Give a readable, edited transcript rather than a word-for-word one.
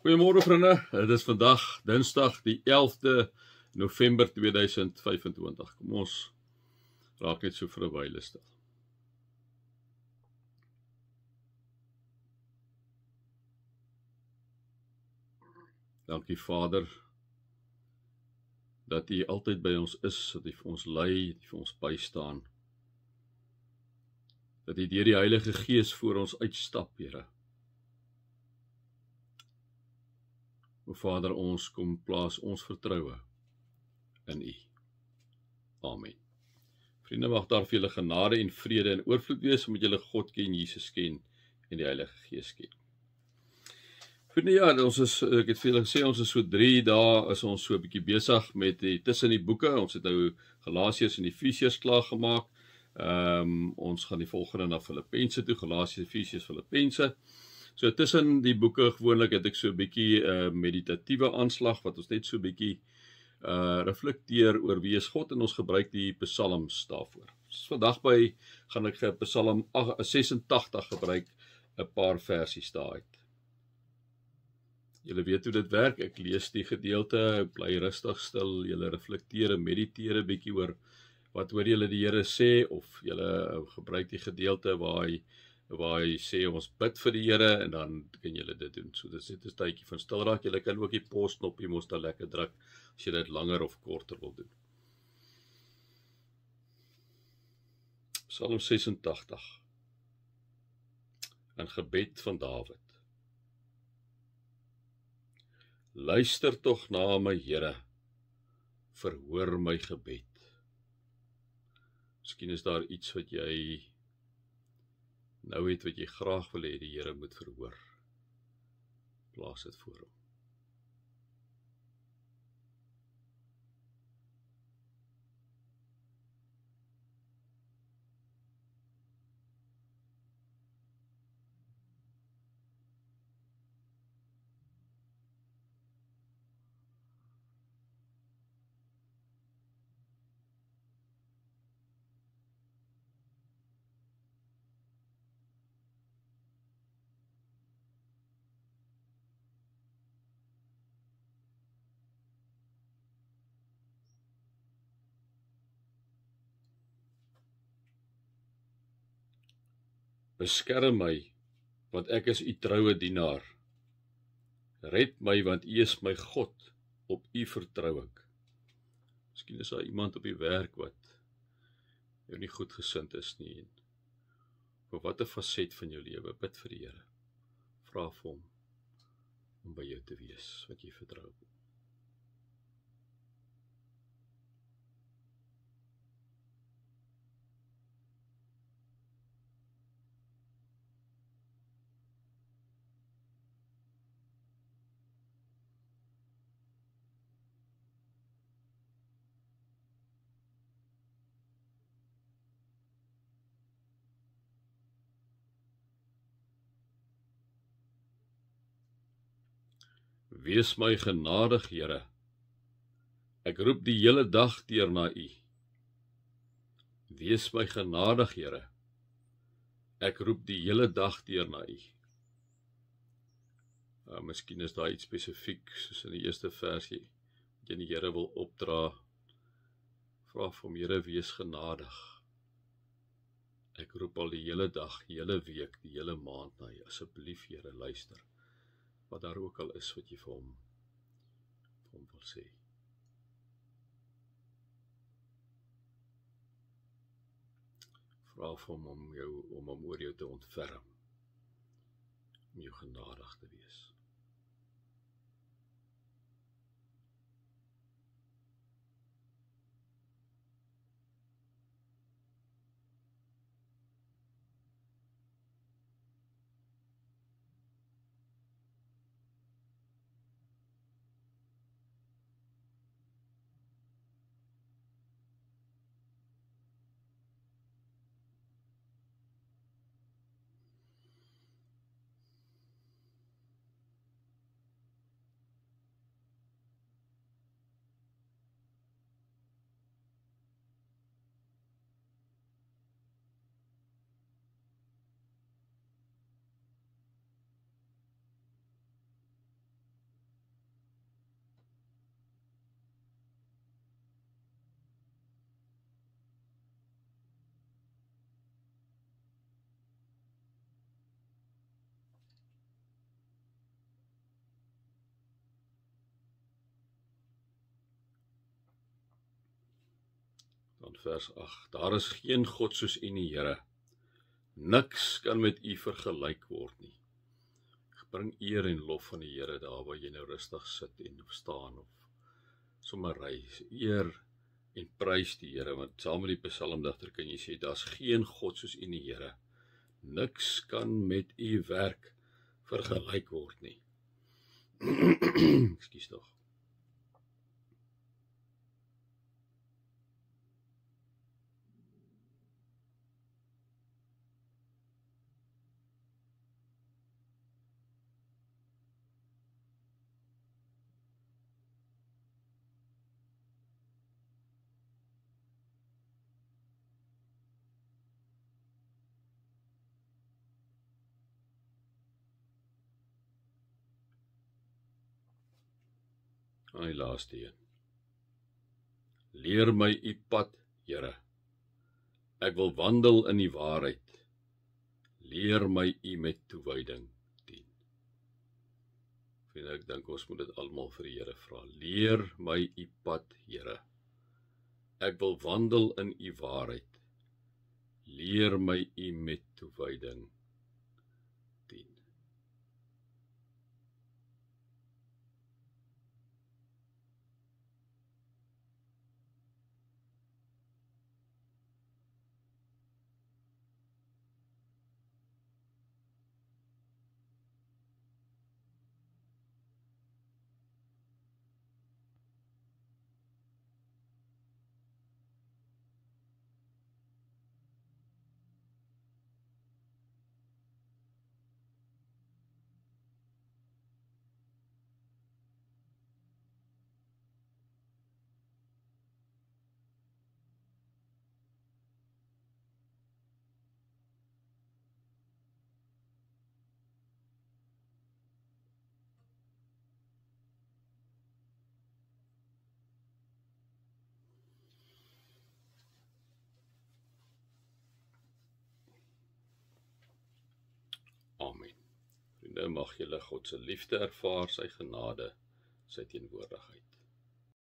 Goeiemôre vriende, dit is vandag Dinsdag die 11de November 2025. Kom ons raak net so vir 'n wyle stil. Dankie Vader, dat U altyd by ons is, dat U vir ons lei, dat U vir ons bystaan. Dat U deur die Heilige Gees voor ons uitstap, Here. O Vader, ons kom plaas ons vertroue in U. Amen. Vriende, mag daar vir julle genade en vrede en oorvloed wees, omdat julle God ken, Jesus ken en die Heilige Gees ken. Vriende, ja, ek het vir julle gesê, ons is so 3 dae, is ons so 'n bietjie besig met tussen die boeke. Ons het nou Galasiërs en Efesiërs klaar gemaak. Ons gaan die volgende na Filippense toe, Galasiërs, Efesiërs, Filippense. So tussen die boeke gewoonlik het ek so 'n bietjie meditatiewe aanslag, wat ons net so 'n bietjie reflekteer oor wie is God, en ons gebruik die psalms daarvoor. So vandag gaan ek Psalm 86 gebruik, 'n paar versies daaruit. Julle weet hoe dit werk, ek lees die gedeelte, ek bly rustig stil, julle reflekteer en mediteer 'n bietjie oor wat hoor julle die Here sê, of julle gebruik die gedeelte waar hy sê ons bid vir die Here, en dan kan julle dit doen. So dit is net 'n tydjie van stil raak. Julle kan ook die pausknopie mos daar lekker druk as jy dit langer of korter wil doen. Psalm 86, 'n gebed van Dawid. Luister tog na my, Here, verhoor my gebed. Miskien is daar iets wat jy nou het wat jy graag wil hê die Here moet verhoor. Plaas dit voor hom. Beskerm my, want ek is U troue dienaar. Red my, want U is my God, op U vertrou ek. Miskien is daar iemand op die werk wat jou nie goed gesind is nie, en vir watter faset van jou lewe, bid vir die Here. Vra vir hom om by jou te wees, wat jy vertrou. Wees my genadig, Here. Ek roep die hele dag deur na U. Wees my genadig, Here. Ek roep die hele dag deur na U. Miskien is daar iets spesifiek, soos in die eerste versie, wat jy die Here wil opdra. Vra vir hom, Here, wees genadig. Ek roep al die hele dag, die hele week, die hele maand na U. Asseblief, Here, luister. Wat daar ook al is wat jy vir hom wil sê. Vra vir hom om hom oor jou te ontferm, om jou genadig te wees. Dan vers 8. Daar is geen God soos U nie, Here. Niks kan met U vergelyk word nie. Bring eer en lof van die Here daar waar jy nou rustig sit en of staan of sommer ry. Eer en prys die Here, want saam met die psalmdigter kan jy sê, daar's geen God soos U nie, Here. Niks kan met U werk vergelyk word nie. Ekskuus tog. Aan die laaste een. Leer my U pad, Here. Ek wil wandel in die waarheid. Leer my U met toewyding dien. Ek dink ons moet dit almal vir die Here vra. Leer my U pad, Here. Ek wil wandel in U waarheid. Leer my U met toewyding dien. Amen. Vriende, mag julle God se liefde ervaar, sy genade, sy teenwoordigheid.